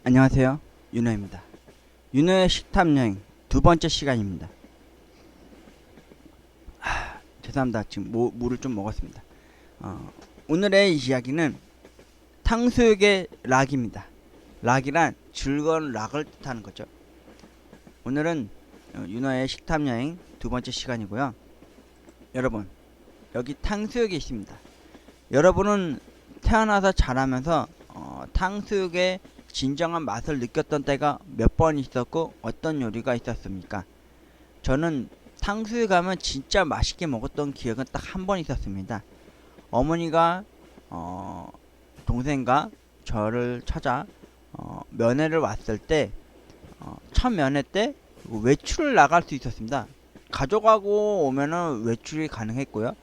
안녕하세요, 윤호입니다. 윤호의 식탐여행 두 번째 시간입니다. 죄송합니다. 지금 물을 좀 먹었습니다. 오늘의 이야기는 탕수육의 락입니다. 락이란 즐거운 락을 뜻하는 거죠. 오늘은 윤호의 식탐여행 두 번째 시간이고요. 여러분, 여기 탕수육이 있습니다. 여러분은 태어나서 자라면서 탕수육의 진정한 맛을 느꼈던 때가 몇 번 있었고 어떤 요리가 있었습니까? 저는 탕수육 하면 진짜 맛있게 먹었던 기억은 딱 한 번 있었습니다. 어머니가 동생과 저를 찾아 면회를 왔을 때 첫 면회 때 외출을 나갈 수 있었습니다. 가족하고 오면은 외출이 가능했고요.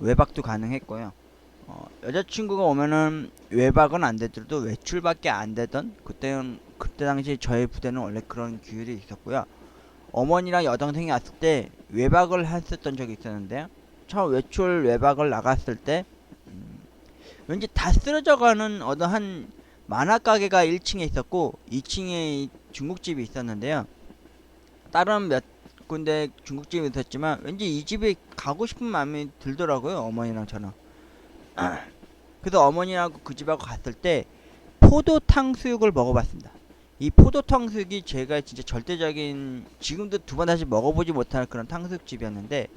외박도 가능했고요. 여자친구가 오면은 외박은 안 되더라도 외출밖에 안 되던 그때 당시 저희 부대는 원래 그런 규율이 있었고요. 어머니랑 여동생이 왔을 때 외박을 했었던 적이 있었는데요. 처음 외박을 나갔을 때 왠지 다 쓰러져가는 어떤 한 만화 가게가 1층에 있었고 2층에 중국집이 있었는데요. 다른 몇 군데 중국집이 있었지만 왠지 이 집에 가고 싶은 마음이 들더라고요. 어머니랑 저는. 그래서 어머니하고 그 집하고 갔을 때 포도 탕수육을 먹어봤습니다. 이 포도 탕수육이 제가 진짜 절대적인, 지금도 두 번 다시 먹어보지 못할 그런 탕수육집이었는데,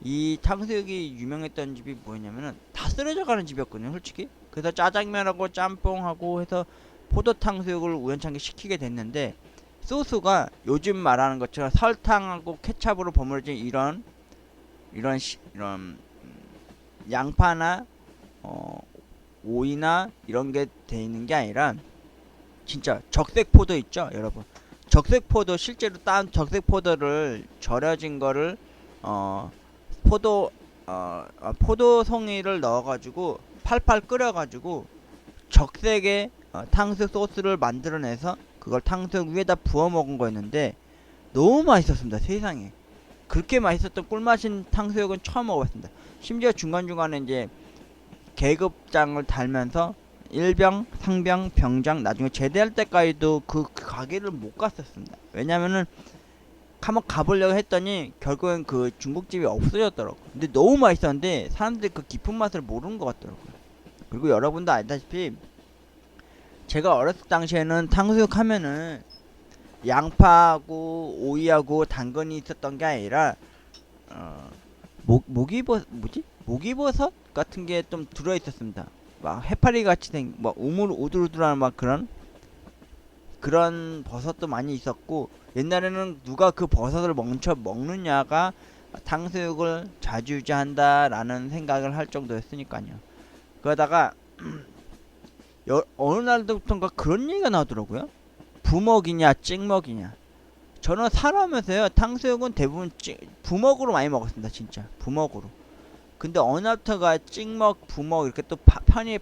이 탕수육이 유명했던 집이 뭐였냐면은 다 쓰러져가는 집이었거든요, 솔직히. 그래서 짜장면하고 짬뽕하고 해서 포도 탕수육을 우연찮게 시키게 됐는데, 소스가 요즘 말하는 것처럼 설탕하고 케찹으로 버무려진 이런 양파나 오이나 이런 게 돼 있는 게 아니라 진짜 적색포도 있죠, 여러분. 적색포도, 실제로 딴 적색포도를 절여진 거를 포도송이를 넣어가지고 팔팔 끓여가지고 적색의 탕수육 소스를 만들어내서 그걸 탕수육 위에다 부어 먹은 거였는데 너무 맛있었습니다. 세상에. 그렇게 맛있었던 꿀맛인 탕수육은 처음 먹어봤습니다. 심지어 중간중간에 이제 계급장을 달면서 일병, 상병, 병장, 나중에 제대할 때까지도 그 가게를 못 갔었습니다. 왜냐면은 한번 가보려고 했더니 결국엔 그 중국집이 없어졌더라고요. 근데 너무 맛있었는데 사람들이 그 깊은 맛을 모르는 것 같더라고요. 그리고 여러분도 알다시피 제가 어렸을 당시에는 탕수육 하면은 양파하고 오이하고 당근이 있었던 게 아니라 목이버섯 같은 게 좀 들어 있었습니다. 막 해파리 같이 뭐 우들우들한 막 그런 버섯도 많이 있었고, 옛날에는 누가 그 버섯을 먹느냐가 탕수육을 좌지우지한다라는 생각을 할 정도였으니까요. 그러다가 어느 날부터인가 그런 얘기가 나오더라고요. 부먹이냐 찍먹이냐. 저는 살아오면서요, 탕수육은 대부분 부먹으로 많이 먹었습니다. 진짜 부먹으로. 근데 어느 날부터가 찍먹, 부먹 이렇게 또 편이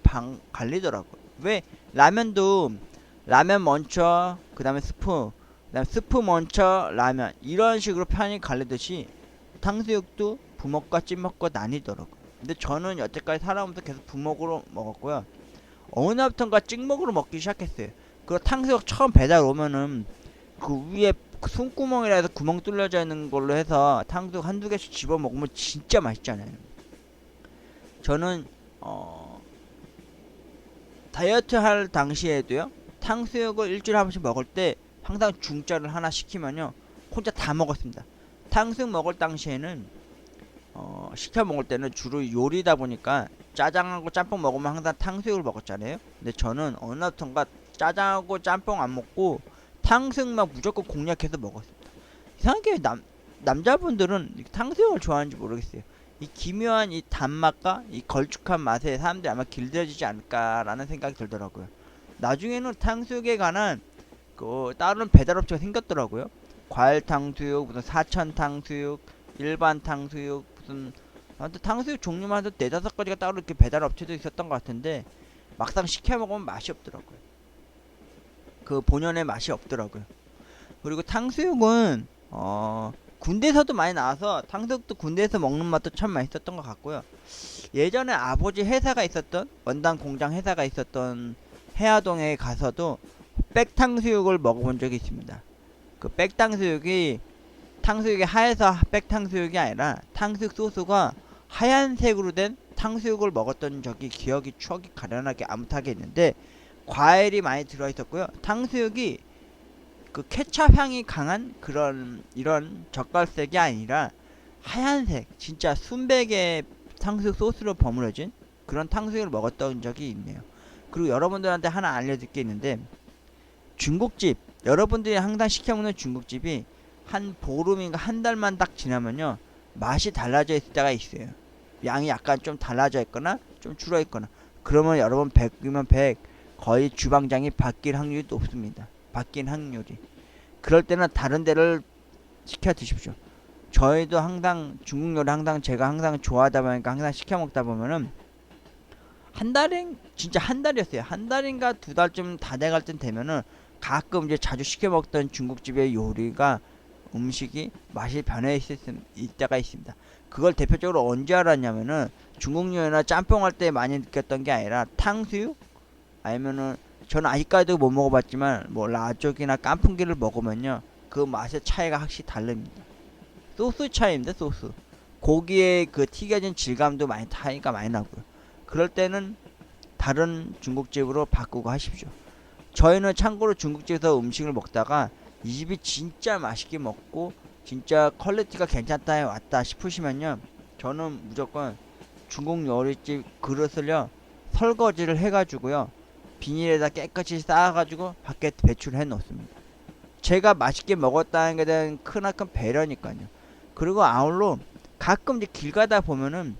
갈리더라고요. 왜? 라면도 라면 먼저, 그 다음에 스프, 그 다음에 스프 먼저 라면, 이런 식으로 편이 갈리듯이 탕수육도 부먹과 찍먹과 나뉘더라고요. 근데 저는 여태까지 살아오면서 계속 부먹으로 먹었고요. 어느 날부터인가 찍먹으로 먹기 시작했어요. 그 탕수육 처음 배달 오면은 그 위에 손구멍이라 해서 구멍 뚫려져 있는 걸로 해서 탕수육 한두 개씩 집어 먹으면 진짜 맛있잖아요. 저는 다이어트 할 당시에도요, 탕수육을 일주일에 한 번씩 먹을 때 항상 중짜를 하나 시키면요 혼자 다 먹었습니다. 탕수육 먹을 당시에는 시켜 먹을 때는 주로 요리다 보니까 짜장하고 짬뽕 먹으면 항상 탕수육을 먹었잖아요. 근데 저는 어느 날부턴가 짜장하고 짬뽕 안 먹고 탕수육만 무조건 공략해서 먹었습니다. 이상하게 남자분들은 탕수육을 좋아하는지 모르겠어요. 이 기묘한 이 단맛과 이 걸쭉한 맛에 사람들이 아마 길들여지지 않을까라는 생각이 들더라고요. 나중에는 탕수육에 관한 그 다른 배달업체가 생겼더라고요. 과일 탕수육, 무슨 사천 탕수육, 일반 탕수육, 무슨 아무튼 탕수육 종류만 해도 4-5가지가 따로 이렇게 배달업체도 있었던 것 같은데 막상 시켜 먹으면 맛이 없더라고요. 그 본연의 맛이 없더라고요. 그리고 탕수육은 군대에서도 많이 나와서 탕수육도 군대에서 먹는 맛도 참 맛있었던 것 같고요. 예전에 아버지 회사가 있었던, 원단 공장 회사가 있었던 해화동에 가서도 백탕수육을 먹어본 적이 있습니다. 그 백탕수육이 탕수육이 하얘서 백탕수육이 아니라 탕수육 소스가 하얀색으로 된 탕수육을 먹었던 적이 추억이 가련하게 아무타게 있는데, 과일이 많이 들어있었고요. 탕수육이 그 케찹 향이 강한 이런 젓갈색이 아니라 하얀색, 진짜 순백의 탕수육 소스로 버무려진 그런 탕수육을 먹었던 적이 있네요. 그리고 여러분들한테 하나 알려드릴 게 있는데, 중국집, 여러분들이 항상 시켜먹는 중국집이 한 보름인가 한 달만 딱 지나면요, 맛이 달라져 있을 때가 있어요. 양이 약간 좀 달라져 있거나 좀 줄어 있거나. 그러면 여러분 100이면 100, 거의 주방장이 바뀔 확률이 높습니다. 바뀐 확률이. 그럴 때는 다른 데를 시켜 드십시오. 저희도 항상 중국 요리 제가 항상 좋아하다 보니까 항상 시켜 먹다 보면은 진짜 한 달이었어요. 한 달인가 두 달쯤 다 돼갈 때 되면은 가끔 이제 자주 시켜 먹던 중국집의 음식이 맛이 변해 있을 때가 있습니다. 그걸 대표적으로 언제 알았냐면은 중국 요리나 짬뽕 할 때 많이 느꼈던 게 아니라 탕수육, 아니면은 저는 아직까지도 못 먹어봤지만 뭐 라쪽이나 깐풍기를 먹으면요, 그 맛의 차이가 확실히 다릅니다. 소스 차이입니다. 소스. 고기의 그 튀겨진 질감도 차이가 많이 나고요. 그럴 때는 다른 중국집으로 바꾸고 하십시오. 저희는 참고로 중국집에서 음식을 먹다가 이 집이 진짜 맛있게 먹고 진짜 퀄리티가 괜찮다 왔다 싶으시면요, 저는 무조건 중국 요리집 그릇을요 설거지를 해가지고요 비닐에다 깨끗이 쌓아가지고 밖에 배출해 놓습니다. 제가 맛있게 먹었다는 게 대한 크나큰 배려니까요. 그리고 아울러 가끔 이제 길 가다 보면은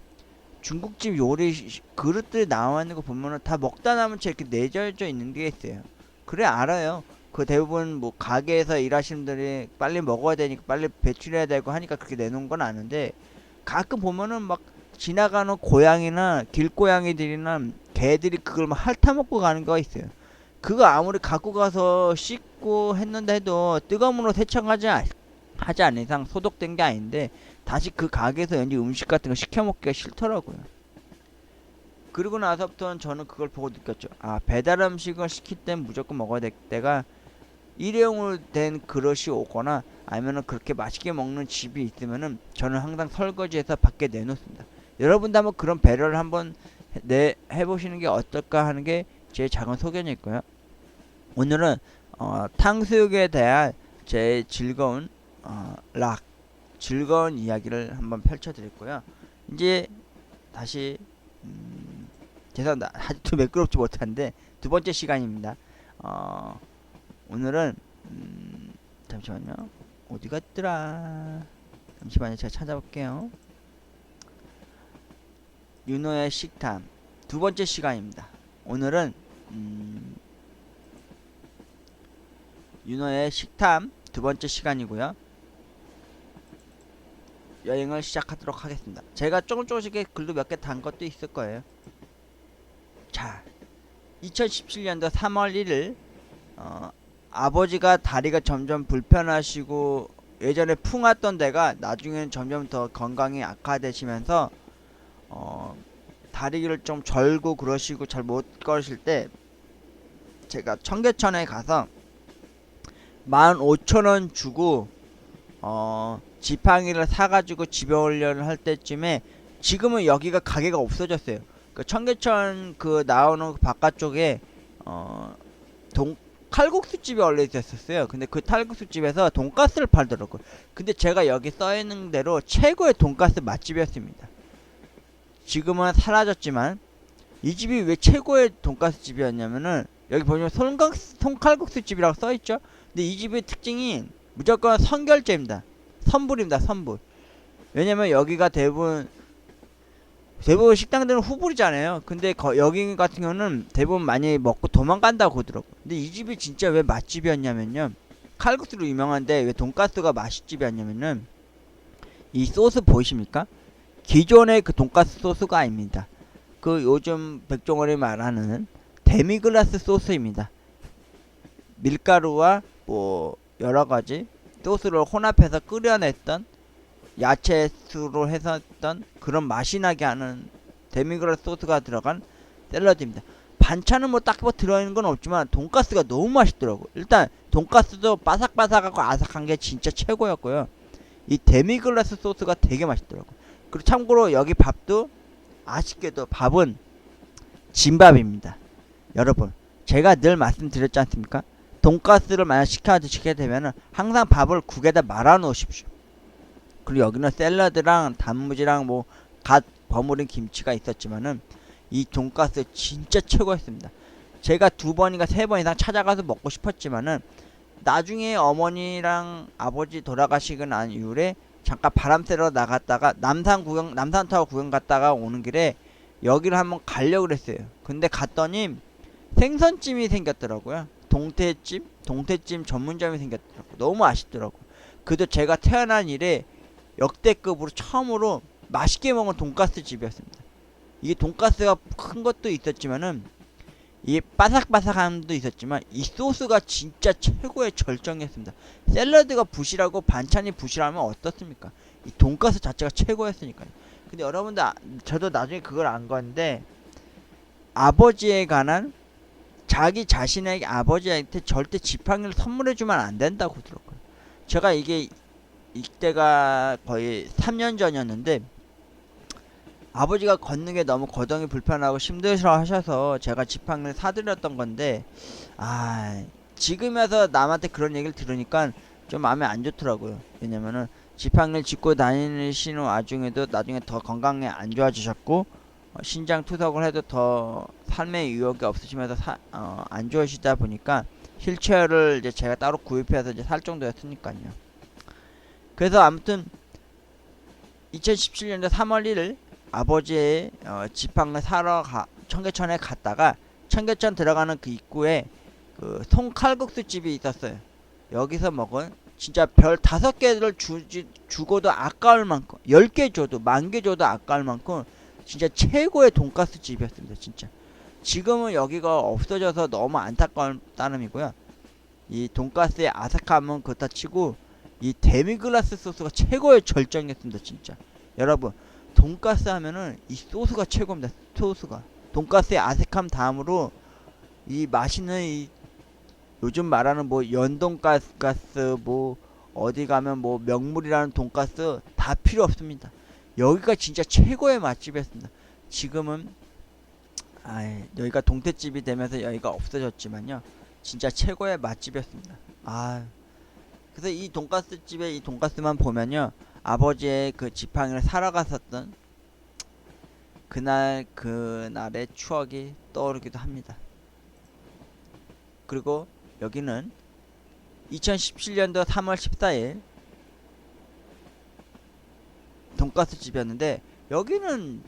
중국집 요리 그릇들이 나와 있는 거 보면은 다 먹다 남은 채 이렇게 내절져 있는 게 있어요. 그래, 알아요. 그 대부분 뭐 가게에서 일하시는 분들이 빨리 먹어야 되니까 빨리 배출해야 되고 하니까 그렇게 내놓은 건 아는데, 가끔 보면은 막 지나가는 고양이나 길고양이들이나 개들이 그걸 막 핥아먹고 가는 거가 있어요. 그거 아무리 갖고 가서 씻고 했는데 해도 뜨거운 물로 하지 않는 이상 소독된 게 아닌데 다시 그 가게에서 왠지 음식 같은 거 시켜 먹기가 싫더라고요. 그리고 나서부터는 저는 그걸 보고 느꼈죠. 아, 배달 음식을 시킬 땐 무조건 먹어야 될 때가 일회용으로 된 그릇이 오거나 아니면은 그렇게 맛있게 먹는 집이 있으면은 저는 항상 설거지해서 밖에 내놓습니다. 여러분도 한번 그런 배려를 한번 해보시는 게 어떨까 하는 게 제 작은 소견이고요. 오늘은 탕수육에 대한 제 즐거운 즐거운 이야기를 한번 펼쳐드렸고요. 이제 다시 죄송합니다. 아직도 매끄럽지 못한데 두 번째 시간입니다. 오늘은 잠시만요. 어디 갔더라? 잠시만요. 제가 찾아볼게요. 윤호의 식탐 두 번째 시간입니다. 오늘은 윤호의 식탐 두 번째 시간이고요. 여행을 시작하도록 하겠습니다. 제가 조금씩 글도 몇 개 단 것도 있을 거예요. 자, 2017년도 3월 1일 아버지가 다리가 점점 불편하시고 예전에 풍았던 데가 나중에는 점점 더 건강이 악화되시면서 다리를 좀 절고 그러시고 잘 못 걸으실 때 제가 청계천에 가서 15,000원 주고 지팡이를 사가지고 집에 오려는 할 때쯤에, 지금은 여기가 가게가 없어졌어요. 그 청계천 그 나오는 바깥쪽에 칼국수집이 원래 있었어요. 근데 그 칼국수집에서 돈가스를 팔더라고요. 근데 제가 여기 써있는 대로 최고의 돈가스 맛집이었습니다. 지금은 사라졌지만 이 집이 왜 최고의 돈가스 집이었냐면은, 여기 보시면 손칼국수집이라고 써있죠. 근데 이 집의 특징이 무조건 선결제입니다. 선불입니다. 선불. 왜냐면 여기가 대부분 식당들은 후불이잖아요. 근데 여기 같은 경우는 대부분 많이 먹고 도망간다고 그러더라고요. 근데 이 집이 진짜 왜 맛집이었냐면요, 칼국수로 유명한데 왜 돈가스가 맛집이었냐면은, 이 소스 보이십니까? 기존의 그 돈가스 소스가 아닙니다. 그 요즘 백종원이 말하는 데미글라스 소스입니다. 밀가루와 뭐 여러가지 소스를 혼합해서 끓여냈던, 야채수로 해서 했던 그런 맛이 나게 하는 데미글라스 소스가 들어간 샐러드입니다. 반찬은 뭐 딱히 뭐 들어있는 건 없지만 돈가스가 너무 맛있더라고. 일단 돈가스도 바삭바삭하고 아삭한 게 진짜 최고였고요. 이 데미글라스 소스가 되게 맛있더라고. 그리고 참고로 여기 밥도 아쉽게도 밥은 진밥입니다. 여러분, 제가 늘 말씀드렸지 않습니까? 돈가스를 만약 시켜드시게 되면은 항상 밥을 국에다 말아 놓으십시오. 그리고 여기는 샐러드랑 단무지랑 뭐 갓 버무린 김치가 있었지만은 이 돈가스 진짜 최고였습니다. 제가 2번인가 3번 이상 찾아가서 먹고 싶었지만은 나중에 어머니랑 아버지 돌아가시고 난 이후에 잠깐 바람 쐬러 나갔다가 남산타워 구경 갔다가 오는 길에 여기를 한번 가려고 그랬어요. 근데 갔더니 생선찜이 생겼더라고요. 동태찜 전문점이 생겼더라고요. 너무 아쉽더라고요. 그래도 제가 태어난 이래 역대급으로 처음으로 맛있게 먹은 돈가스 집이었습니다. 이게 돈가스가 큰 것도 있었지만은 이 바삭바삭함도 있었지만 이 소스가 진짜 최고의 절정이었습니다. 샐러드가 부실하고 반찬이 부실하면 어떻습니까? 이 돈가스 자체가 최고였으니까요. 근데 여러분들 저도 나중에 그걸 안 건데 아버지에 관한 자기 자신에게 아버지한테 절대 지팡이를 선물해주면 안 된다고 들었고요. 제가 이때가 거의 3년 전이었는데 아버지가 걷는 게 너무 거동이 불편하고 힘들어 하셔서 제가 지팡이를 사드렸던 건데 지금에서 남한테 그런 얘기를 들으니까 좀 마음에 안 좋더라고요. 왜냐면은 지팡이를 짚고 다니시는 와중에도 나중에 더 건강에 안 좋아지셨고 신장 투석을 해도 더 삶의 의욕이 없으시면서 안 좋으시다 보니까 휠체어를 이제 제가 따로 구입해서 이제 살 정도였으니까요. 그래서 아무튼 2017년도 3월 1일 아버지의 지팡이를 사러 청계천에 갔다가 청계천 들어가는 그 입구에 그 송칼국수 집이 있었어요. 여기서 먹은 진짜 별 5개를 주고도 아까울 만큼 10개 줘도 10,000개 줘도 아까울 만큼 진짜 최고의 돈가스 집이었습니다. 진짜 지금은 여기가 없어져서 너무 안타까운 따름이고요. 이 돈가스의 아삭함은 그렇다 치고 이 데미글라스 소스가 최고의 절정이었습니다. 진짜 여러분 돈가스 하면은 이 소스가 최고입니다. 소스가 돈가스의 아삭함 다음으로 이 맛있는 이 요즘 말하는 뭐 연돈가스 뭐 어디 가면 뭐 명물이라는 돈가스 다 필요 없습니다. 여기가 진짜 최고의 맛집이었습니다. 지금은 여기가 동태집이 되면서 여기가 없어졌지만요. 진짜 최고의 맛집이었습니다. 그래서 이 돈가스 집에 이 돈가스만 보면요. 아버지의 그 지팡이를 사러 갔었던 그날의 추억이 떠오르기도 합니다. 그리고 여기는 2017년도 3월 14일 돈가스 집이었는데 여기는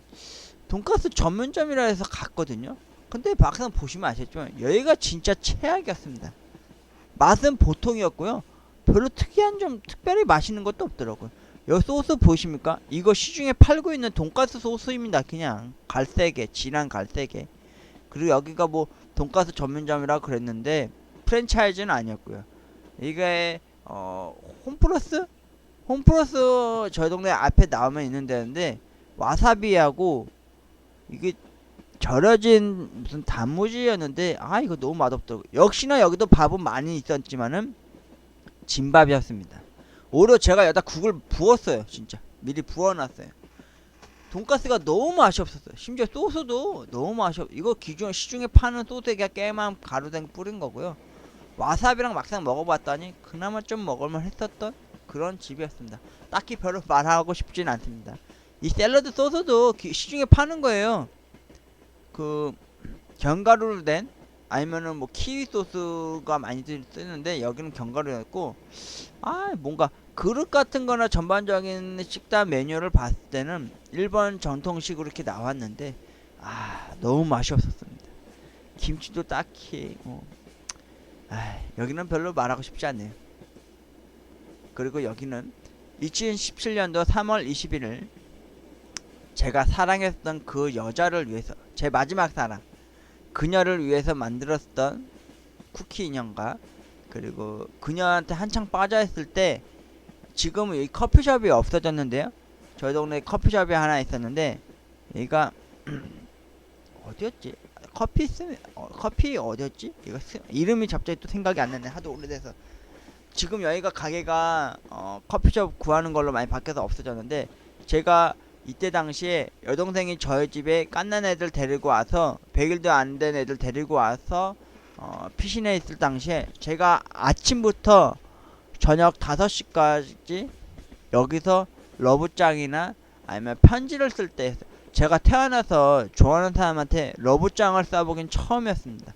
돈가스 전문점이라 해서 갔거든요. 근데 막상 보시면 아시겠지만 여기가 진짜 최악이었습니다. 맛은 보통이었고요. 별로 특별히 맛있는 것도 없더라고요. 여기 소스 보이십니까? 이거 시중에 팔고 있는 돈가스 소스입니다. 그냥 갈색에 진한 갈색에. 그리고 여기가 뭐 돈가스 전문점이라 그랬는데 프랜차이즈는 아니었고요. 이게 홈플러스 저희 동네 앞에 나오면 있는 데인데 와사비하고 이게 절여진 무슨 단무지였는데 이거 너무 맛없더라고. 역시나 여기도 밥은 많이 있었지만은 진밥이었습니다. 오히려 제가 여기다 국을 부었어요. 진짜 미리 부어놨어요. 돈가스가 너무 맛이 없었어요. 심지어 소스도 너무 맛이 이거 시중에 파는 소스에 그냥 깨만 가루등 뿌린 거고요. 와사비랑 막상 먹어봤더니 그나마 좀 먹을만 했었던 그런 집이었습니다. 딱히 별로 말하고 싶진 않습니다. 이 샐러드 소스도 시중에 파는 거예요. 그 견과류로 된 아니면은 뭐 키위 소스가 많이 쓰는데 여기는 견과류였고 뭔가 그릇 같은 거나 전반적인 식단 메뉴를 봤을 때는 일본 전통식으로 이렇게 나왔는데 너무 맛이 없었습니다. 김치도 딱히 여기는 별로 말하고 싶지 않네요. 그리고 여기는 2017년도 3월 21일 제가 사랑했던 그 여자를 위해서 제 마지막 사랑 그녀를 위해서 만들었던 쿠키 인형과 그리고 그녀한테 한창 빠져있을 때 지금은 여기 커피숍이 없어졌는데요. 저희 동네에 커피숍이 하나 있었는데 여기가 어디였지? 커피 어디였지? 이름이 갑자기 또 생각이 안 나네. 하도 오래돼서. 지금 여기가 가게가 커피숍 구하는 걸로 많이 바뀌어서 없어졌는데, 제가 이때 당시에 여동생이 저희 집에 갓난 애들 데리고 와서 100일도 안 된 애들 데리고 와서 피신해 있을 당시에 제가 아침부터 저녁 5시까지 여기서 러브장이나 아니면 편지를 쓸 때, 제가 태어나서 좋아하는 사람한테 러브장을 써보긴 처음이었습니다.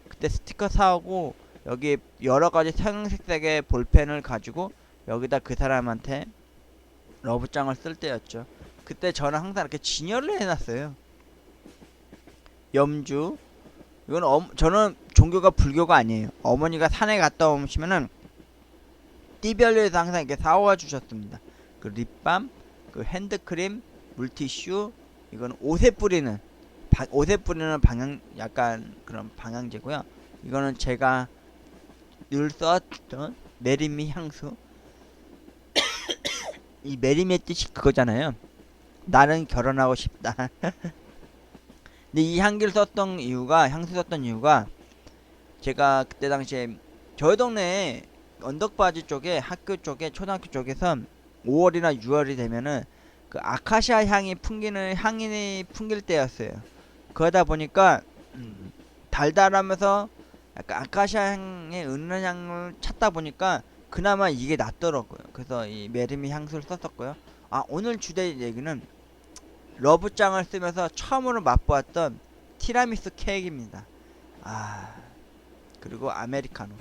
그때 스티커 사오고 여기 여러가지 색색의 볼펜을 가지고 여기다 그 사람한테 러브장을 쓸 때였죠. 그때 저는 항상 이렇게 진열을 해놨어요. 염주. 이건 저는 종교가 불교가 아니에요. 어머니가 산에 갔다 오시면은 띠별로에서 항상 이렇게 사와 주셨습니다. 그 립밤, 그 핸드크림, 물티슈. 이건 옷에 뿌리는 약간 그런 방향제고요. 이거는 제가 늘 썼던 메리미 향수. 이 메리미의 뜻이 그거잖아요. 나는 결혼하고 싶다. 근데 이 향수 썼던 이유가 제가 그때 당시에 저희 동네에 언덕바지 쪽에 학교 쪽에 초등학교 쪽에서 5월이나 6월이 되면은 그 아카시아 향이 풍길 때였어요. 그러다 보니까 달달하면서 약간 아카시아 향의 은은한 향을 찾다 보니까 그나마 이게 낫더라고요. 그래서 이 메리미 향수를 썼었고요. 오늘 주제 얘기는 러브장을 쓰면서 처음으로 맛보았던 티라미수 케이크입니다. 그리고 아메리카노.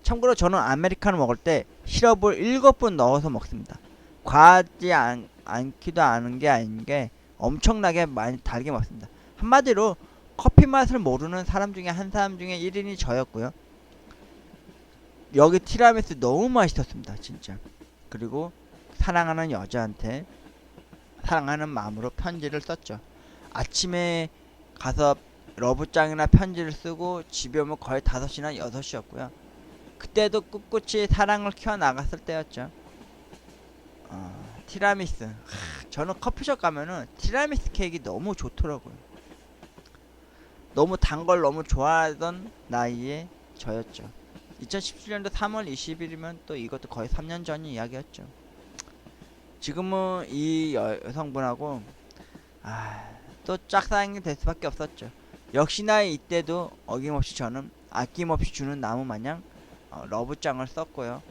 참고로 저는 아메리카노 먹을 때 시럽을 7번 넣어서 먹습니다. 과하지 않기도 않은 게 아닌 게 엄청나게 많이 달게 먹습니다. 한마디로 커피 맛을 모르는 사람 중에 한 사람 중에 1인이 저였고요. 여기 티라미수 너무 맛있었습니다. 진짜. 그리고 사랑하는 여자한테 사랑하는 마음으로 편지를 썼죠. 아침에 가서 러브장이나 편지를 쓰고 집에 오면 거의 5시나 6시였고요. 그때도 꿋꿋이 사랑을 키워나갔을 때였죠. 티라미수. 저는 커피숍 가면은 티라미수 케이크 너무 좋더라고요. 너무 단 걸 너무 좋아하던 나이에 저였죠. 2017년도 3월 20일이면 또 이것도 거의 3년 전 이야기였죠. 지금은 이 여성분하고 또 짝사랑이 될 수밖에 없었죠. 역시나 이때도 어김없이 저는 아낌없이 주는 나무 마냥 러브장을 썼고요.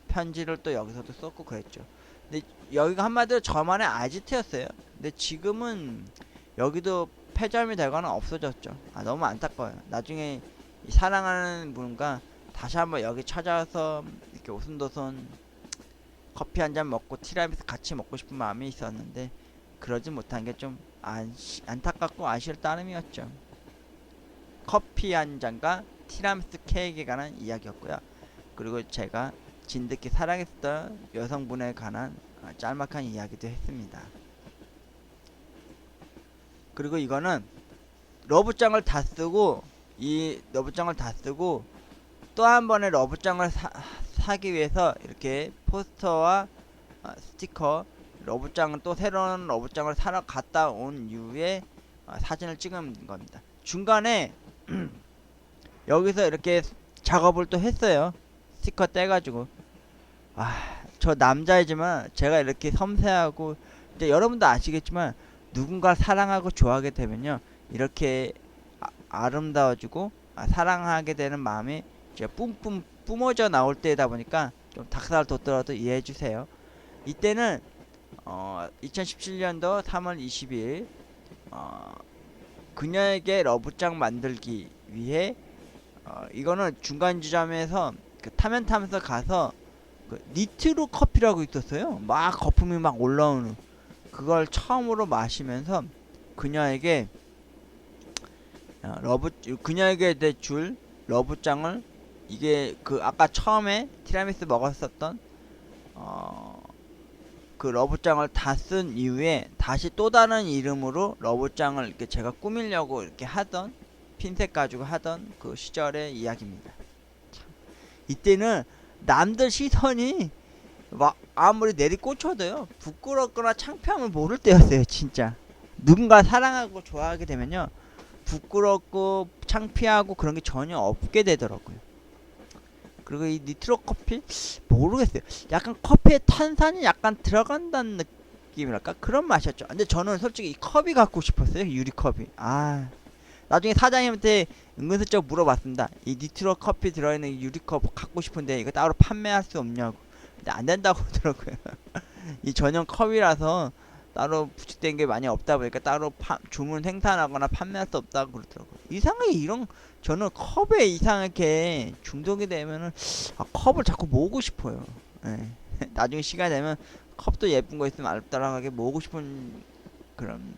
편지를 또 여기서도 썼고 그랬죠. 근데 여기가 한마디로 저만의 아지트였어요. 근데 지금은 여기도 폐점이 되거나 없어졌죠. 너무 안타까워요. 나중에 이 사랑하는 분과 다시 한번 여기 찾아와서 이렇게 오순도순 커피 한잔 먹고 티라미수 같이 먹고 싶은 마음이 있었는데 그러지 못한 게 좀 안타깝고 아쉬울 따름이었죠. 커피 한 잔과 티라미수 케이크에 관한 이야기였고요. 그리고 제가 진득히 사랑했던 여성분에 관한 짤막한 이야기도 했습니다. 그리고 이거는 러브장을 다 쓰고 또 한 번의 러브장을 사기 위해서 이렇게 포스터와 스티커, 러브장은 또 새로운 러브장을 사러 갔다 온 이후에 사진을 찍은 겁니다. 중간에 여기서 이렇게 작업을 또 했어요. 스티커 떼가지고. 저 남자이지만 제가 이렇게 섬세하고, 이제 여러분도 아시겠지만 누군가를 사랑하고 좋아하게 되면요, 이렇게 아름다워지고 사랑하게 되는 마음이 이제 뿜어져 나올 때다 보니까 좀 닭살 돋더라도 이해해 주세요. 이때는 2017년도 3월 20일 그녀에게 러브장 만들기 위해 이거는 중간 지점에서 그 타면 타면서 가서 그 니트로 커피라고 있었어요. 막 거품이 막 올라오는 그걸 처음으로 마시면서 그녀에게 줄 러브장을, 이게 그 아까 처음에 티라미수 먹었었던 그 러브장을 다 쓴 이후에 다시 또 다른 이름으로 러브장을 이렇게 제가 꾸미려고 이렇게 하던, 핀셋 가지고 하던 그 시절의 이야기입니다. 참, 이때는 남들 시선이 막 아무리 내리꽂혀도요 부끄럽거나 창피함을 모를 때였어요. 진짜 누군가 사랑하고 좋아하게 되면요 부끄럽고 창피하고 그런 게 전혀 없게 되더라고요. 그리고 이 니트로 커피 모르겠어요. 약간 커피에 탄산이 약간 들어간다는 느낌이랄까 그런 맛이었죠. 근데 저는 솔직히 이 컵이 갖고 싶었어요. 유리컵이. 아, 나중에 사장님한테 은근슬쩍 물어봤습니다. 이 니트로 커피 들어있는 유리컵 갖고 싶은데 이거 따로 판매할 수 없냐고. 근데 안 된다고 하더라고요. 이 전용 컵이라서 따로 부착된 게 많이 없다 보니까 따로 주문 생산하거나 판매할 수 없다고 그러더라고요. 이상하게 이런 저는 컵에 이상하게 중독이 되면은 컵을 자꾸 모으고 싶어요. 예. 나중에 시간 되면 컵도 예쁜 거 있으면 알뜰하게 모으고 싶은 그런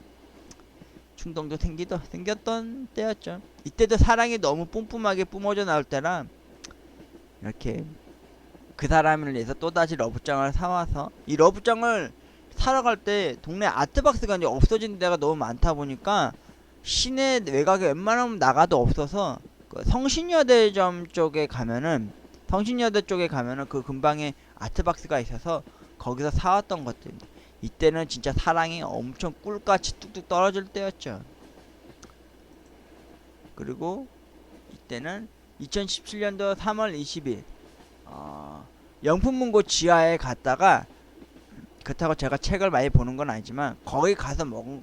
충동도 생겼던 때였죠. 이때도 사랑이 너무 뿜뿜하게 뿜어져 나올 때라 이렇게 그 사람을 위해서 또다시 러브장을 사와서 이 러브장을 사러 갈 때 동네 아트박스가 이제 없어진 데가 너무 많다 보니까 시내 외곽에 웬만하면 나가도 없어서 그 성신여대점 쪽에 가면은 성신여대 쪽에 가면은 그 근방에 아트박스가 있어서 거기서 사왔던 것들입니다. 이때는 진짜 사랑이 엄청 꿀같이 뚝뚝 떨어질 때였죠. 그리고 이때는 2017년도 3월 20일 영품문고 지하에 갔다가 그렇다고 제가 책을 많이 보는 건 아니지만 거기 가서 먹은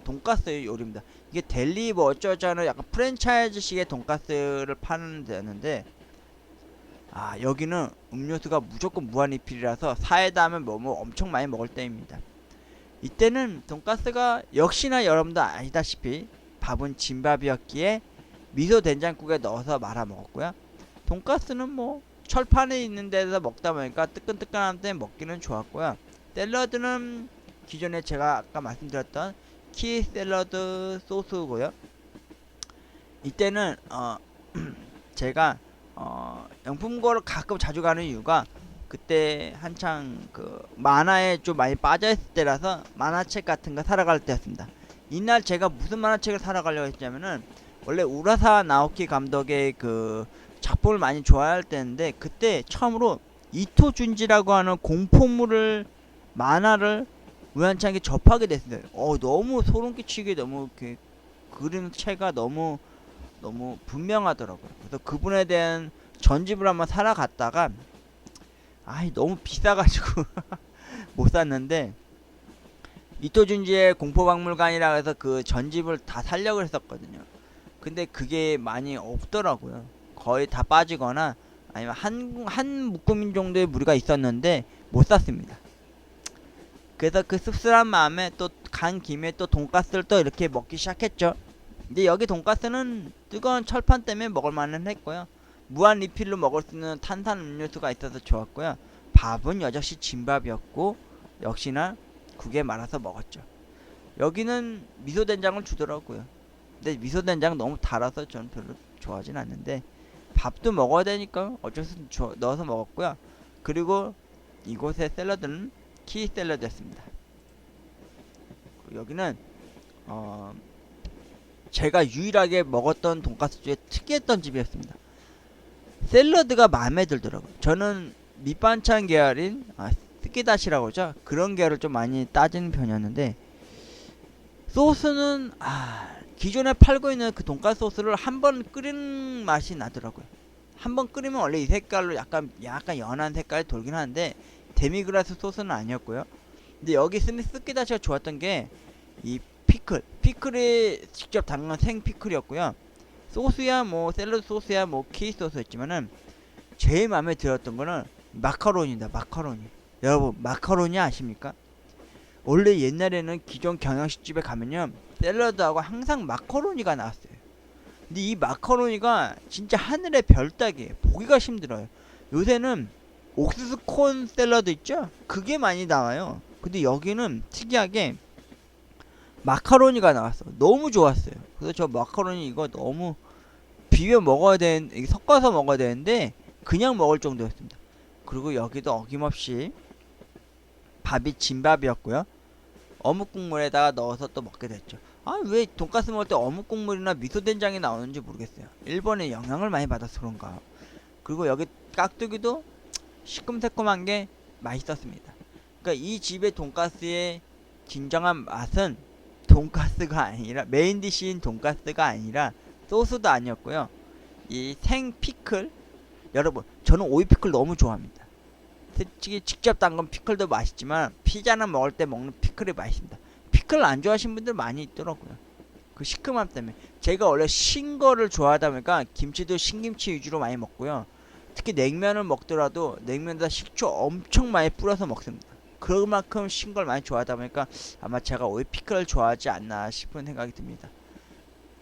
돈가스 요리입니다. 이게 델리 뭐 어쩌자는 약간 프랜차이즈식의 돈가스를 파는 데였는데 여기는 음료수가 무조건 무한리필이라서 사이다 하면 뭐 엄청 많이 먹을 때입니다. 이때는 돈가스가 역시나 여러분도 아시다시피 밥은 진밥이었기에 미소 된장국에 넣어서 말아 먹었고요. 돈가스는 뭐 철판에 있는 데서 먹다 보니까 뜨끈뜨끈한 때 먹기는 좋았고요. 샐러드는 기존에 제가 아까 말씀드렸던 키 샐러드 소스고요. 이때는 제가 영품고를 가끔 자주 가는 이유가 그때 한창 그 만화에 좀 많이 빠져있을 때라서 만화책 같은 거 사러 갈 때였습니다. 이날 제가 무슨 만화책을 사러 가려고 했냐면은 원래 우라사와 나오키 감독의 그 작품을 많이 좋아할 때인데 그때 처음으로 이토 준지라고 하는 공포물을 만화를 우연찮게 접하게 됐어요. 너무 소름 끼치게 너무 이렇게 그림체가 너무 분명하더라고요. 그래서 그분에 대한 전집을 한번 사러 갔다가 너무 비싸가지고 못 샀는데 이토 준지의 공포박물관이라 해서 그 전집을 다 살려고 했었거든요. 근데 그게 많이 없더라고요. 거의 다 빠지거나 아니면 한 묶음 정도의 무리가 있었는데 못 샀습니다. 그래서 그 씁쓸한 마음에 또 간 김에 또 돈가스를 또 이렇게 먹기 시작했죠. 근데 여기 돈가스는 뜨거운 철판 때문에 먹을만은 했고요. 무한 리필로 먹을 수 있는 탄산 음료수가 있어서 좋았고요. 밥은 여전히 진밥이었고 역시나 국에 말아서 먹었죠. 여기는 미소된장을 주더라고요. 근데 미소된장 너무 달아서 저는 별로 좋아하진 않는데 밥도 먹어야 되니까 어쩔 수 없이 넣어서 먹었고요. 그리고 이곳의 샐러드는 키 샐러드였습니다. 여기는 제가 유일하게 먹었던 돈가스 중에 특이했던 집이었습니다. 샐러드가 마음에 들더라고요. 저는 밑반찬 계열인 스키다시라고 하죠. 그런 계열을 좀 많이 따지는 편이었는데 소스는 기존에 팔고 있는 그 돈가스 소스를 한번 끓이는 맛이 나더라고요. 한번 끓이면 원래 이 색깔로 약간 연한 색깔이 돌긴 하는데 데미그라스 소스는 아니었고요. 근데 여기 쓰는 스키다시가 좋았던 게 이 피클이 직접 담근 생 피클이었고요. 소스야 뭐 샐러드 소스야 뭐 키위 소스였지만은 제일 마음에 들었던 거는 마카로니입니다. 마카로니. 여러분 마카로니 아십니까? 원래 옛날에는 기존 경양식집에 가면요 샐러드하고 항상 마카로니가 나왔어요. 근데 이 마카로니가 진짜 하늘의 별 따기예요. 보기가 힘들어요. 요새는 옥수수 콘 샐러드 있죠? 그게 많이 나와요. 근데 여기는 특이하게 마카로니가 나왔어. 너무 좋았어요. 그래서 저 마카로니 이거 너무 비벼 먹어야 섞어서 먹어야 되는데 그냥 먹을 정도였습니다. 그리고 여기도 어김없이 밥이 진밥이었고요. 어묵 국물에다가 넣어서 또 먹게 됐죠. 왜 돈가스 먹을 때 어묵 국물이나 미소된장이 나오는지 모르겠어요. 일본에 영향을 많이 받아서 그런가. 그리고 여기 깍두기도 시큼새콤한 게 맛있었습니다. 그러니까 이 집의 돈가스의 진정한 맛은 돈가스가 아니라 메인 디시인 돈가스가 아니라 소스도 아니었고요. 이 생 피클, 여러분 저는 오이 피클 너무 좋아합니다. 솔직히 직접 담근 피클도 맛있지만 피자는 먹을 때 먹는 피클이 맛있습니다. 피클 안 좋아하시는 분들 많이 있더라고요. 그 시큼함 때문에. 제가 원래 신 거를 좋아하다 보니까 김치도 신김치 위주로 많이 먹고요. 특히 냉면을 먹더라도 냉면에다 식초 엄청 많이 뿌려서 먹습니다. 그만큼 신 걸 많이 좋아하다 보니까 아마 제가 오이 피클을 좋아하지 않나 싶은 생각이 듭니다.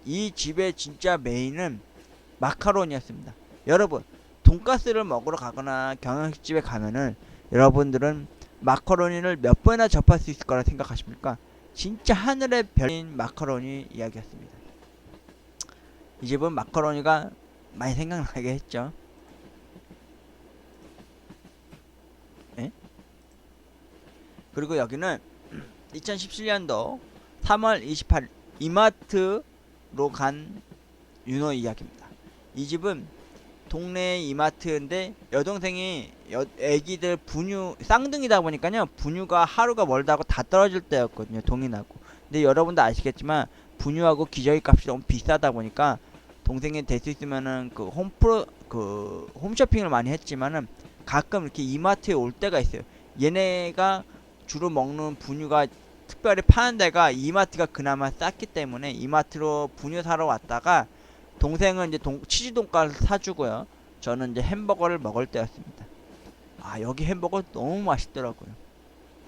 이 집의 진짜 메인은 마카로니였습니다. 여러분 돈가스를 먹으러 가거나 경양식집에 가면은 여러분들은 마카로니를 몇 번이나 접할 수 있을 거라 생각하십니까? 진짜 하늘의 별인 마카로니 이야기였습니다. 이 집은 마카로니가 많이 생각나게 했죠. 예? 그리고 여기는 2017년도 3월 28일 이마트로 간 윤호 이야기입니다. 이 집은 동네 이마트인데 여동생이 애기들 분유 쌍둥이다 보니까요, 분유가 하루가 멀다고 다 떨어질 때였거든요, 동인하고. 근데 여러분도 아시겠지만 분유하고 기저귀 값이 너무 비싸다 보니까 동생이 될 수 있으면은 그 홈쇼핑을 많이 했지만은 가끔 이렇게 이마트에 올 때가 있어요. 얘네가 주로 먹는 분유가 특별히 파는 데가 이마트가 그나마 쌌기 때문에 이마트로 분유 사러 왔다가 동생은 이제 치즈 돈가스 사주고요. 저는 이제 햄버거를 먹을 때였습니다. 아, 여기 햄버거 너무 맛있더라고요.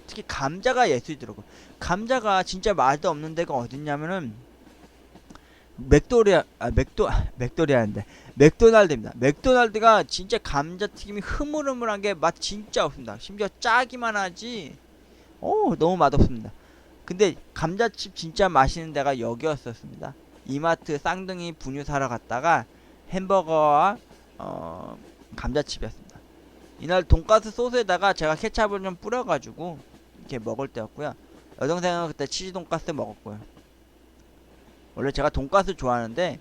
특히 감자가 예술이더라고요. 감자가 진짜 맛도 없는 데가 어딨냐면은 맥도날드입니다. 맥도날드가 진짜 감자튀김이 흐물흐물한 게 맛 진짜 없습니다. 심지어 짜기만 하지 너무 맛없습니다. 근데 감자칩 진짜 맛있는 데가 여기였었습니다. 이마트 쌍둥이 분유 사러 갔다가 햄버거와 감자칩이었습니다. 이날 돈가스 소스에다가 제가 케찹을 좀 뿌려가지고 이렇게 먹을 때였고요. 여동생은 그때 치즈 돈가스 먹었고요. 원래 제가 돈가스 좋아하는데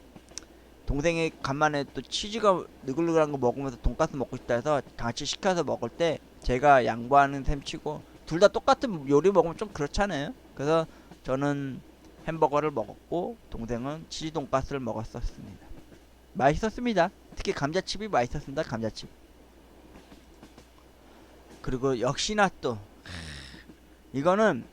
동생이 간만에 또 치즈가 느글느글한 거 먹으면서 돈가스 먹고 싶다 해서 같이 시켜서 먹을 때 제가 양보하는 셈 치고 둘 다 똑같은 요리 먹으면 좀 그렇잖아요. 그래서 저는 햄버거를 먹었고 동생은 치즈 돈가스를 먹었었습니다. 맛있었습니다. 특히 감자칩이 맛있었습니다. 감자칩. 그리고 역시나 또 이거는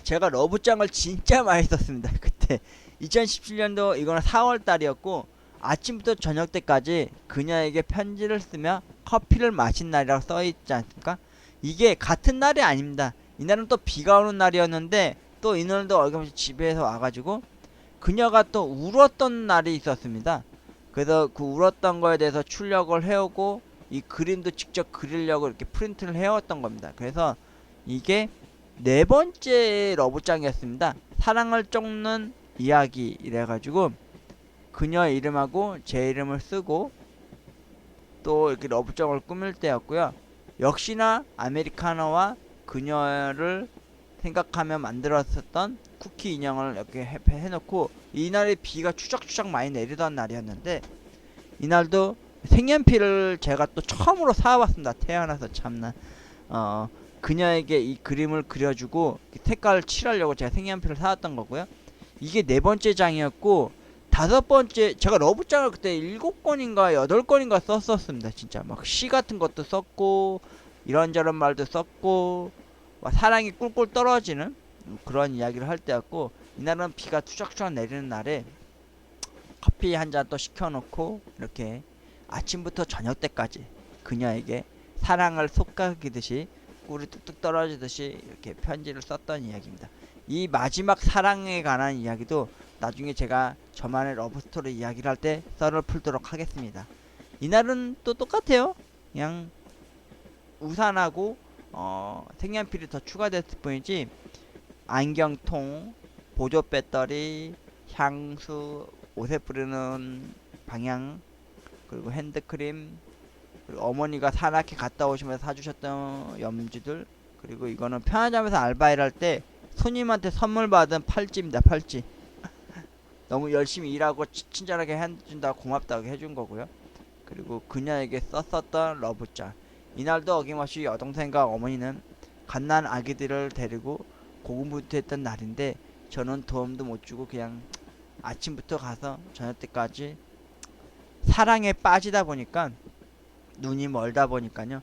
제가 러브짱을 진짜 많이 썼습니다. 그때 2017년도 이거는 4월달이었고 아침부터 저녁 때까지 그녀에게 편지를 쓰며 커피를 마신 날이라고 써있지 않습니까? 이게 같은 날이 아닙니다. 이날은 또 비가 오는 날이었는데 또 이날도 어김없이 집에서 와가지고 그녀가 또 울었던 날이 있었습니다. 그래서 그 울었던 거에 대해서 출력을 해오고 이 그림도 직접 그리려고 이렇게 프린트를 해왔던 겁니다. 그래서 이게 네 번째 러브장이었습니다. 사랑을 쫓는 이야기 이래가지고 그녀 이름하고 제 이름을 쓰고 또 이렇게 러브장을 꾸밀 때였고요. 역시나 아메리카노와 그녀를 생각하며 만들었었던 쿠키 인형을 이렇게 해놓고 이날에 비가 추적추적 많이 내리던 날이었는데 이날도 색연필을 제가 또 처음으로 사와봤습니다. 태어나서 참나. 그녀에게 이 그림을 그려주고 색깔을 칠하려고 제가 색연필을 사왔던 거고요. 이게 네 번째 장이었고 다섯 번째 제가 러브장을 그때 7권인가 8권인가 썼었습니다. 진짜 막 시 같은 것도 썼고 이런저런 말도 썼고 사랑이 꿀꿀 떨어지는 그런 이야기를 할 때였고 이날은 비가 추적추적 내리는 날에 커피 한 잔 또 시켜놓고 이렇게 아침부터 저녁 때까지 그녀에게 사랑을 솎아기듯이 꿀이 뚝뚝 떨어지듯이 이렇게 편지를 썼던 이야기입니다. 이 마지막 사랑에 관한 이야기도 나중에 제가 저만의 러브스토리 이야기를 할 때 썰을 풀도록 하겠습니다. 이날은 또 똑같아요. 그냥 우산하고 색연필이 더 추가됐을 뿐이지 안경통, 보조 배터리, 향수, 옷에 뿌리는 방향, 그리고 핸드크림, 그리고 어머니가 산악회 갔다 오시면서 사주셨던 염지들, 그리고 이거는 편의점에서 알바일 할 때 손님한테 선물 받은 팔찌입니다. 팔찌. 너무 열심히 일하고 친절하게 해준다고 고맙다고 해준 거고요. 그리고 그녀에게 썼었던 러브장. 이날도 어김없이 여동생과 어머니는 갓난 아기들을 데리고 고군분투했던 날인데 저는 도움도 못 주고 그냥 아침부터 가서 저녁 때까지 사랑에 빠지다 보니까 눈이 멀다 보니까요.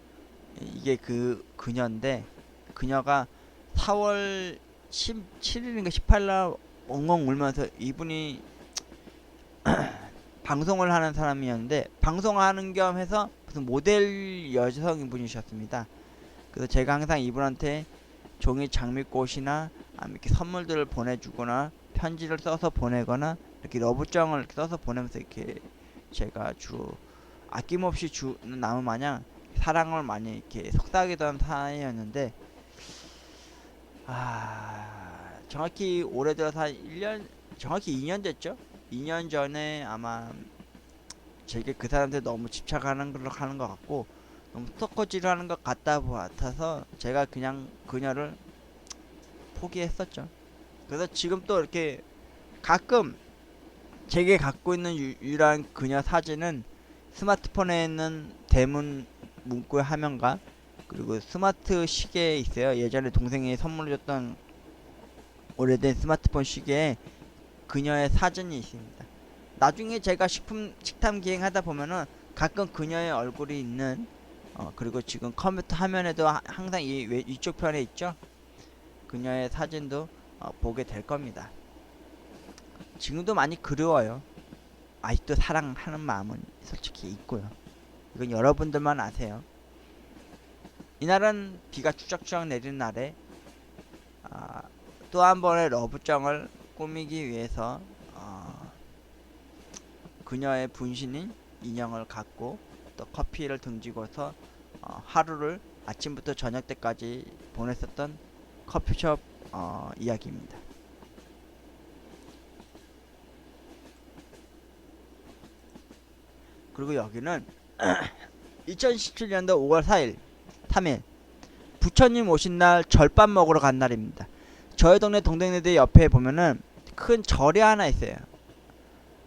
이게 그 그녀인데 그녀가 4월 17일인가 18일 엉엉 울면서 이분이 방송을 하는 사람이었는데 방송하는 겸 해서 무슨 모델 여성인 분이셨습니다. 그래서 제가 항상 이분한테 종이 장미꽃이나 이렇게 선물들을 보내주거나 편지를 써서 보내거나 이렇게 러브장을 이렇게 써서 보내면서 이렇게 제가 주로 아낌없이 주는 나무 마냥 사랑을 많이 이렇게 속삭이던 사이였는데 정확히 올해 들어서 한 1년 정확히 2년 됐죠. 2년 전에 아마 제게 그 사람한테 너무 집착하는 걸 하는 것 같고 너무 스토커질을 하는 것 같아서 제가 그냥 그녀를 포기했었죠. 그래서 지금 또 이렇게 가끔 제게 갖고 있는 유일한 그녀 사진은 스마트폰에 있는 대문 문구의 화면과 그리고 스마트 시계에 있어요. 예전에 동생이 선물해줬던 오래된 스마트폰 시계에 그녀의 사진이 있습니다. 나중에 제가 식탐 기행하다 보면은 가끔 그녀의 얼굴이 있는 그리고 지금 컴퓨터 화면에도 항상 이쪽 편에 있죠. 그녀의 사진도 보게 될 겁니다. 지금도 많이 그리워요. 아직도 사랑하는 마음은 솔직히 있고요. 이건 여러분들만 아세요. 이날은 비가 추적추적 내리는 날에 또 한 번의 러브장을 꾸미기 위해서 그녀의 분신인 인형을 갖고 또 커피를 등지고서 하루를 아침부터 저녁 때까지 보냈었던 커피숍 이야기입니다. 그리고 여기는 2017년도 5월 4일 3일 부처님 오신 날 절밥 먹으러 간 날입니다. 저희 동네 동댕네들 옆에 보면은 큰 절이 하나 있어요.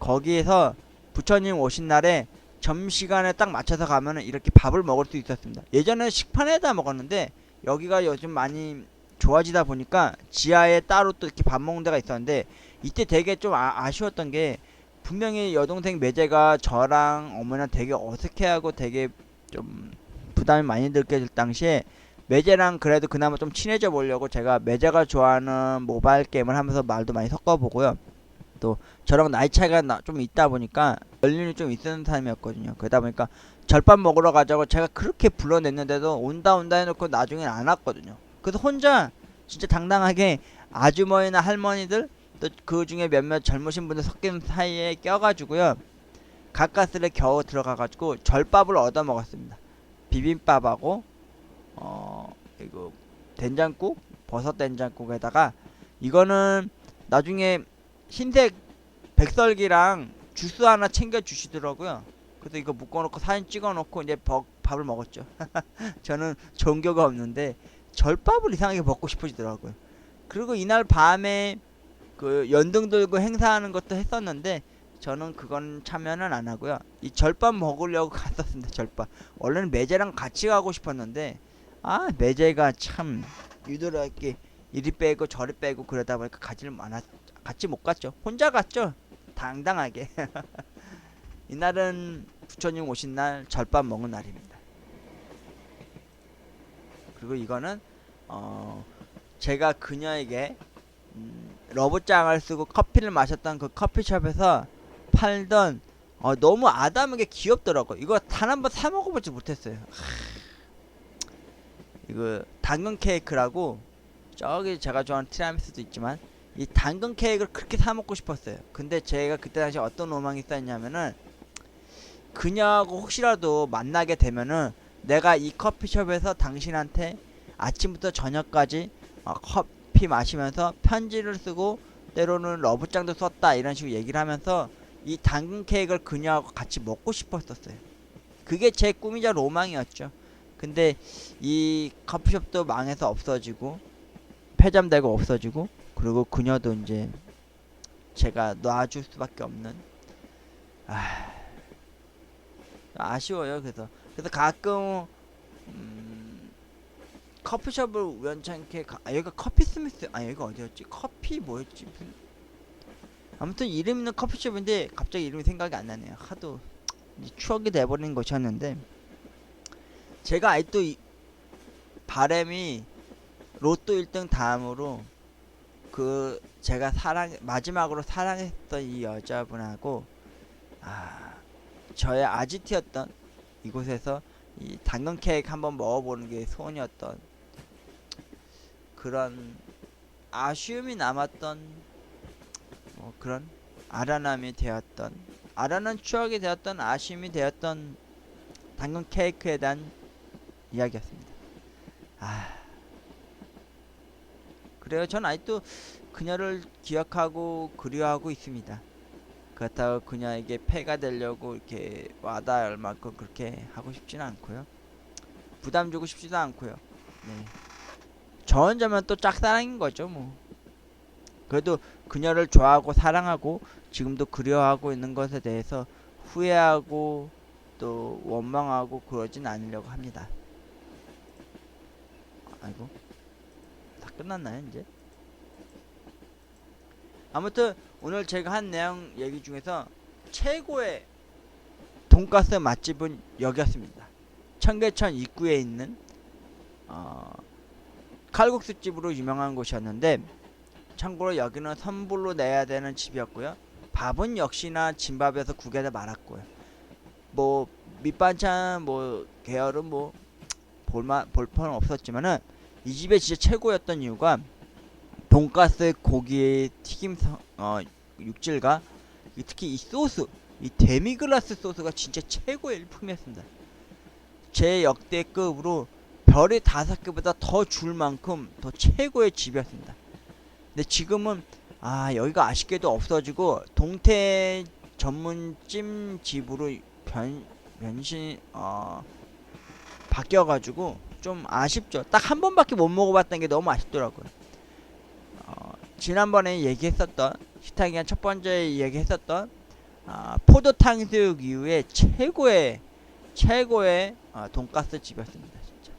거기에서 부처님 오신 날에 점심시간에 딱 맞춰서 가면은 이렇게 밥을 먹을 수 있었습니다. 예전에 식판에다 먹었는데 여기가 요즘 많이 좋아지다 보니까 지하에 따로 또 이렇게 밥 먹는 데가 있었는데 이때 되게 좀 아쉬웠던 게 분명히 여동생 매제가 저랑 어머니랑 되게 어색해하고 되게 좀 부담이 많이 들게 당시에 매제랑 그래도 그나마 좀 친해져 보려고 제가 매제가 좋아하는 모바일 게임을 하면서 말도 많이 섞어보고요. 또 저랑 나이 차이가 좀 있다 보니까 연륜이 좀 있는 사람이었거든요. 그러다 보니까 절밥 먹으러 가자고 제가 그렇게 불러냈는데도 온다 해놓고 나중엔 안 왔거든요. 그래서 혼자 진짜 당당하게 아주머니나 할머니들 또 그 중에 몇몇 젊으신 분들 섞인 사이에 껴가지고요. 가까스레 겨우 들어가가지고 절밥을 얻어 먹었습니다. 비빔밥하고 이거 된장국, 버섯 된장국에다가 이거는 나중에 흰색 백설기랑 주스 하나 챙겨 주시더라고요. 그래서 이거 묶어놓고 사진 찍어놓고 이제 밥을 먹었죠. 저는 종교가 없는데 절밥을 이상하게 먹고 싶어지더라고요. 그리고 이날 밤에 그 연등 들고 행사하는 것도 했었는데 저는 그건 참여는 안 하고요. 이 절밥 먹으려고 갔었습니다. 절밥. 원래는 매제랑 같이 가고 싶었는데 매제가 참 유도롭게 이리 빼고 저리 빼고 그러다 보니까 같이 못 갔죠. 혼자 갔죠. 당당하게. 이날은 부처님 오신 날 절밥 먹은 날입니다. 그리고 이거는 제가 그녀에게 러브장을 쓰고 커피를 마셨던 그 커피숍에서 팔던 너무 아담하게 귀엽더라고. 이거 단 한 번 사 먹어보지 못했어요. 이거 당근 케이크라고 저기 제가 좋아하는 티라미수도 있지만 이 당근 케이크를 그렇게 사 먹고 싶었어요. 근데 제가 그때 당시 어떤 로망이 있었냐면은 그녀하고 혹시라도 만나게 되면은 내가 이 커피숍에서 당신한테 아침부터 저녁까지 커피 마시면서 편지를 쓰고 때로는 러브장도 썼다 이런 식으로 얘기를 하면서 이 당근 케이크를 그녀하고 같이 먹고 싶었었어요. 그게 제 꿈이자 로망이었죠. 근데 이 커피숍도 망해서 없어지고 폐점되고 없어지고 그리고 그녀도 이제 제가 놔줄 수밖에 없는 아쉬워요. 그래서 가끔 커피숍을 우연찮게 여기가 커피 스미스 여기가 어디였지? 커피 뭐였지? 아무튼 이름 있는 커피숍인데 갑자기 이름이 생각이 안 나네요. 하도 추억이 돼버린 곳이었는데, 제가 아직도 바람이 로또 1등 다음으로 제가 마지막으로 사랑했던 이 여자분하고, 저의 아지트였던 이곳에서 이 당근 케이크 한번 먹어보는 게 소원이었던, 그런 아쉬움이 남았던, 그런 아련한 추억이 되었던, 아쉬움이 되었던 당근 케이크에 대한 이야기였습니다. 그래요. 전 아직도 그녀를 기억하고 그리워하고 있습니다. 그렇다고 그녀에게 폐가 되려고 이렇게 와닿을 만큼 그렇게 하고 싶지는 않고요. 부담 주고 싶지도 않고요. 네. 저 혼자면 또 짝사랑인 거죠, 뭐. 그래도 그녀를 좋아하고 사랑하고 지금도 그리워하고 있는 것에 대해서 후회하고 또 원망하고 그러진 않으려고 합니다. 아이고, 다 끝났나요, 이제? 아무튼 오늘 제가 한 내용 얘기 중에서 최고의 돈가스 맛집은 여기였습니다. 청계천 입구에 있는 칼국수 집으로 유명한 곳이었는데, 참고로 여기는 선불로 내야 되는 집이었고요. 밥은 역시나 진밥에서 국에다 말았고요. 뭐 밑반찬 뭐 계열은 뭐 볼펜 없었지만은 이 집에 진짜 최고였던 이유가 돈가스 고기의 튀김 육질과 특히 이 소스, 이 데미글라스 소스가 진짜 최고의 일품이었습니다. 제 역대급으로 별이 5개보다 더 줄 만큼 더 최고의 집이었습니다. 근데 지금은 여기가 아쉽게도 없어지고 동태 전문 찜집으로 변신 바뀌어가지고 좀 아쉽죠. 딱 한 번밖에 못 먹어봤던 게 너무 아쉽더라고요. 지난번에 얘기했었던 식탁이한 첫 번째 얘기했었던 포도 탕수육 이후에 최고의 돈가스 집이었습니다. 진짜.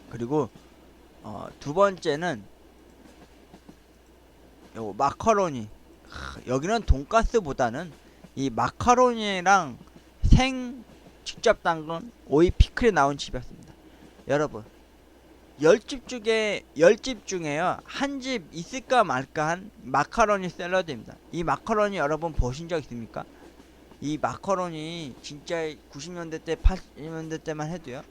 그리고 두 번째는 요 마카로니. 여기는 돈가스보다는 이 마카로니랑 직접 담근 오이 피클이 나온 집이었습니다. 여러분, 10집 중에요 한 집 있을까 말까 한 마카로니 샐러드입니다. 이 마카로니 여러분 보신 적 있습니까? 이 마카로니 진짜 90년대 때 80년대 때만 해도요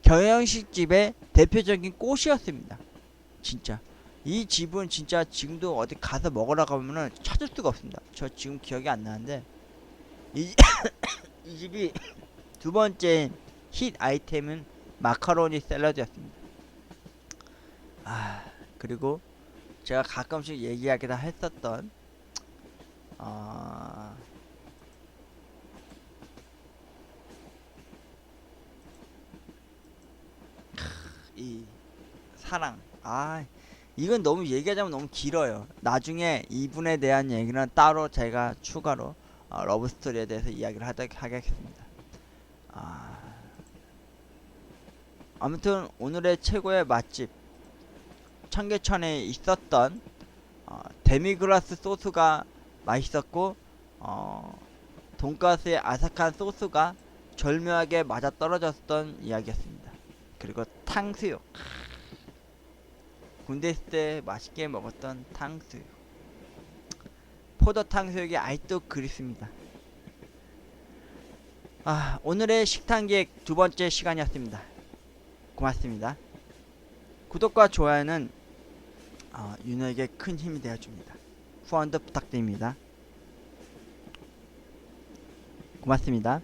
경양식 집의 대표적인 꽃이었습니다. 진짜 이 집은 진짜 지금도 어디 가서 먹으러 가면은 찾을 수가 없습니다. 저 지금 기억이 안 나는데 이 집이 두 번째 힛 아이템은 마카로니 샐러드였습니다. 그리고 제가 가끔씩 얘기하기도 했었던 이 사랑. 이건 너무 얘기하자면 너무 길어요. 나중에 이분에 대한 얘기는 따로 제가 추가로 러브스토리에 대해서 이야기를 하겠습니다. 아무튼 오늘의 최고의 맛집 청계천에 있었던 데미글라스 소스가 맛있었고 돈가스의 아삭한 소스가 절묘하게 맞아떨어졌던 이야기였습니다. 그리고 탕수육, 군대 있을 때 맛있게 먹었던 탕수육, 포도 탕수육이 아직도 그립습니다. 오늘의 식탐기획 두 번째 시간이었습니다. 고맙습니다. 구독과 좋아요는 윤호에게 큰 힘이 되어줍니다. 후원도 부탁드립니다. 고맙습니다.